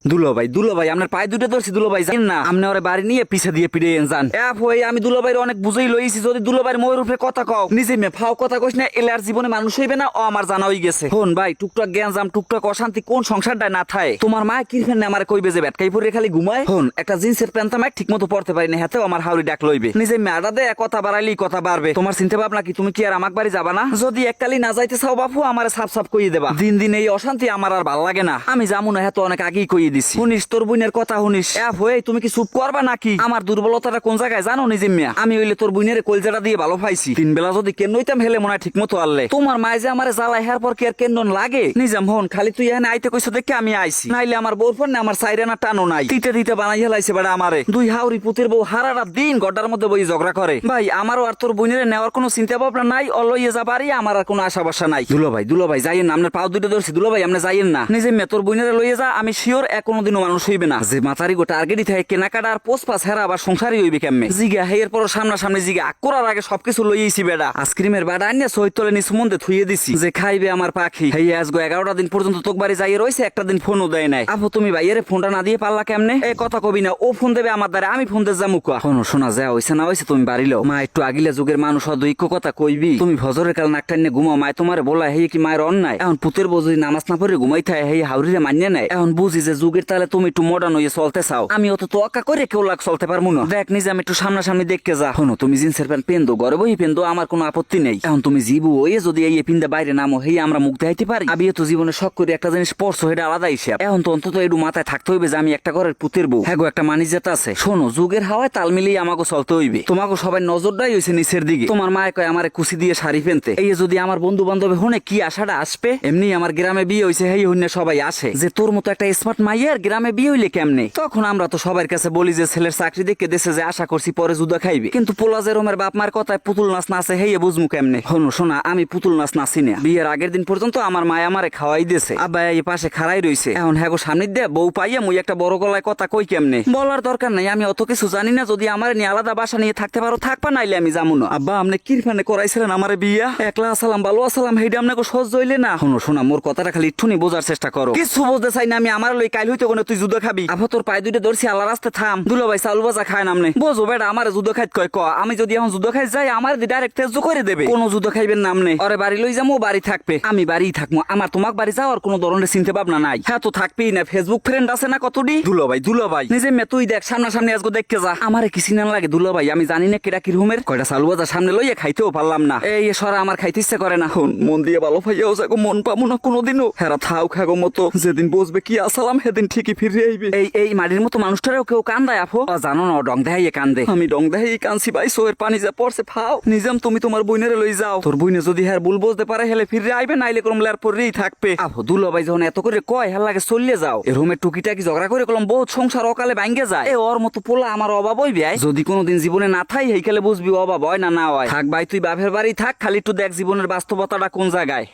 দুলো ভাই আপনার পায়ে দুটো ধরছি দুলো ভাই জানেন না আপনি ওরে বাড়ি নিয়ে পিছে দিয়ে পিড়ে যান আমি দুলো ভাইয়ের অনেক বুঝেই লইছি যদি দুলো ভাইয়ের মোয়ের উপরে কথা কও নিজে মে ফাও কথা কইস না এলে আর জীবনে মানুষ হইবে না ও আমার জানা হই গেছে হন ভাই টুকটাক জ্ঞানজাম টুকটাক অশান্তি কোন সংসারটায় না থাকে তোমার মা কিরফেন না আমার কইবে যে ব্যাটকাই পরে খালি ঘুমায় হন একটা জিন্সের প্যান্ট আমি ঠিক মতো পড়তে পারি না হাতেও আমার হাউরি ডাক লইবে নিজে মেয়াদা দে কথা বাড়াইলি কথা বাড়বে তোমার চিন্তা ভাবনা কি তুমি কি আর আমাক বাড়ি যাবা না যদি এককালি না যাইতে চাও বাপু আমার সাফ সাফ কইয়ে দেবা দিন দিন এই অশান্তি আমার আর ভাল লাগে না আমি যামু না হেতো অনেক আগেই কইয়ে দিছি শুনিস তোর বোনের কথা শুনিস তুমি কি চুপ করবা নাকি আমার দুর্বলতাটা কোন জায়গায় জানো নিজে মিয়া আমি হইলে তোর বোনের কলজাটা দিয়ে ভালো পাইছি তিন বেলা যদি কেন হইতাম হেলে মনে হয় ঠিক মতো আনলে তোমার মায়ে যে আমার জ্বালাই হার পর কি আর কেন লাগে নিজাম হন খালি তুই এখানে আইতে কইছো দেখে আমি আইছি নাইলে আমার বউর ফোন আমার সাইরানা টানো নাই তিতে দিতে বানাই হেলাইছে বেড়া আমারে দুই হাউরি পুতের বউ হারাটা দিন গড্ডার মধ্যে বই ঝগড়া করে ভাই আমারও আর তোর বোনের নেওয়ার কোনো চিন্তা ভাবনা নাই অলইয়ে যাবারই আমার আর কোনো আশা ভরসা নাই দুলো ভাই যাইয়েন না আপনার পাও দুটো ধরছি দুলো ভাই আপনি যাইয়েন না নিজে মেয়ে তোর বোনের লইয়ে যা আমি শিওর কোনোদিনও মানুষ হইবে না যে মাতারি গোটা টার্গেটই থাকে কেনাকাটা আর পোস্ট পাস হেরা আবার সংসারই হইবে কেমনে জিগা হেয়ের পর সামনাসামনি জিগা আকরার আগে সবকিছু লইয়েছি বেড়া আইসক্রিমের বাড়া আনিয়া সৈতলে নিচু মন্দে থুইয়ে দিছি যে খাইবে আমার পাখি হেয়ে আজগো 11টা দিন পর্যন্ত তোক বাড়ি যাইয়ে রয়েছে একটা দিন ফোনও দেয় নাই আপু তুমি ভাইয়েরে ফোনটা না দিয়ে পারলা কেমনে এই কথা কবি না ও ফোন দেবে আমার দ্বারা আমি ফোন দিয়ে যামু কোয়া কোনো শোনা যায় হইছে না হইছে তুমি বাড়িলো মা একটু আগিলে যুগের মানুষ অদৈক্য কথা কইবি তুমি ফজরের কাল নাকটা নিয়ে ঘুমাও মায় তোমারে বলা হেয়ে কি মায়ের অন্যায় এখন পুতের বউ যদি নামাজ না পড়ে ঘুমাই থাকে হেয়ে হাউরিরে মানিয়ে নেয় এখন বুঝি যে যুগের তাহলে তুমি একটু মডার্ন হয়ে চলতে চাও আমি অত তোয়াক্কা করে কেউ লাগ চলতে পারবো না দেখ নিজে আমি একটু সামনাসামনি দেখতে যা হনো তুমি জিন্সের প্যান্ট পেন্দো ঘরে বই পেন্দো আমার কোনো আপত্তি নেই এখন তুমি জিবু ওই যদি এই পিন্দা বাইরে নামো হেই আমরা মুখ দেখাইতে পারি আমি তো জীবনে শখ করে একটা জিনিস পড়ছো এটা আলাদা হিসাব এখন তো অন্তত একটু মাথায় থাকতে হইবে যে আমি একটা ঘরের পুতের বউ হ্যাঁ গো একটা মানিজ্জাত আছে শোনো যুগের হাওয়ায় তাল মিলিয়ে আমাকে চলতে হইবে তোমাকে সবাই নজরটাই হয়েছে নিচের দিকে তোমার মায়ে কয় আমারে কুচি দিয়ে শাড়ি পেনতে এই যদি আমার বন্ধু বান্ধব হনে কি আশাটা আসবে এমনি আমার গ্রামে বিয়ে হয়েছে হেই হইনে সবাই আসে যে তোর মতো একটা স্মার্ট মাইয়ার গ্রামে বিয়ে হইলে কেমনে তখন আমরা তো সবার কাছে বলি যে ছেলের চাকরি দেখে দেশে যে আশা করছি পরে জুদা খাইবে কিন্তু পোলা যে রোমের বাপ মার কথায় পুতুল নাচ নাচে হেয়ে বুঝমু কেমনে হনো শোনা আমি পুতুল নাচ নাচি না বিয়ের আগের দিন পর্যন্ত আমার মায় আমারে খাওয়াই দিয়েছে আব্বা এই পাশে খাড়াই রইছে এখন হ্যাঁ সামনে দিয়ে বউ পাইয়া মুই একটা বড় গলায় কথা কই কেমনে বলার দরকার নাই আমি অত কিছু জানি না যদি আমার নিয়ে আলাদা বাসা নিয়ে থাকতে পারো থাকবা নাইলে আমি যাবো না আব্বা আপনি কিরফানে করাইছিলেন আমার বিয়া একলা আসসালাম ভালো আসসালাম হেইডা আপনাকে সহ্য হইলে না হনো শোনা মোর কথাটা খালি একটুনি বোঝার চেষ্টা করো কিছু বুঝতে চাই না আমি আমার লই কাইল হইতে কোনে তুই যুদ্ধ খাবি আফা তোর পায়ে দুইটা ধরছি আল্লাহ রাস্তা থাম দুলো ভাই চাউল বাজা খায় নামনে বোঝো বেটা আমার যুদ্ধ খাইত কয় ক আমি যদি এখন যুদ্ধ খাই যাই আমার ডাইরেক্ট তেজ করে দেবে কোন যুদ্ধ খাইবেন নামনে ওরে বাড়ি লই যাবো বাড়ি থাকবে আমি বাড়িই থাকবো আমার তোমাক বাড়ি যাওয়ার কোনো ধরনের চিন্তা ভাবনা নাই হ্যাঁ তো থাকবেই না ফেসবুক ফ্রেন্ড আছে না কতটি দুলো ভাই নিজে মে তুই দেখ সামনাসামনি আজকে দেখতে যা আমারে কি সিনান লাগে দুলো ভাই আমি জানি না কেডা কি রুমের কয়টা চাউল বাজা সামনে লইয়া খাইতেও পারলাম না এই সরা আমার খাইতে ইচ্ছা করে না মন দিয়ে ভালো ভাইয়াও যাগো মন পাবো না কোনোদিনও হেরা থাও খাগো মতো যেদিন বসবে কি আসালাম সেদিন ঠিকই ফিরে আইবে এই মাটির মতো মানুষটারেও কেউ কান্দায় আফো জানো না ডং দেখাইয়ে কান্দে আমি ডং দেখাই কানছি ভাই সোয়ের পানি যা পড়ছে ফাও নিজাম তুমি তোমার বইনেরে লই যাও তোর বইনে যদি হ্যার ভুল বুঝতে পারে হেলে ফিরে আইবে নাইলে কোন লেয়ার পরেই থাকবে আফো দুলো ভাই যখন এত করে কয় হেল লাগে চললে যাও এ রুমে টুকিটাকি ঝগড়া করে কলম বহুত সংসার অকালে ভাঙ্গে যায় এ ওর মতো পোলা আমার অভাব হইবে যদি কোনোদিন জীবনে না থাই হেইকালে বুঝবি অভাব হয় না হয় থাক ভাই তুই বাপের বাড়ি থাক খালি একটু দেখ জীবনের বাস্তবতাটা কোন জায়গায়।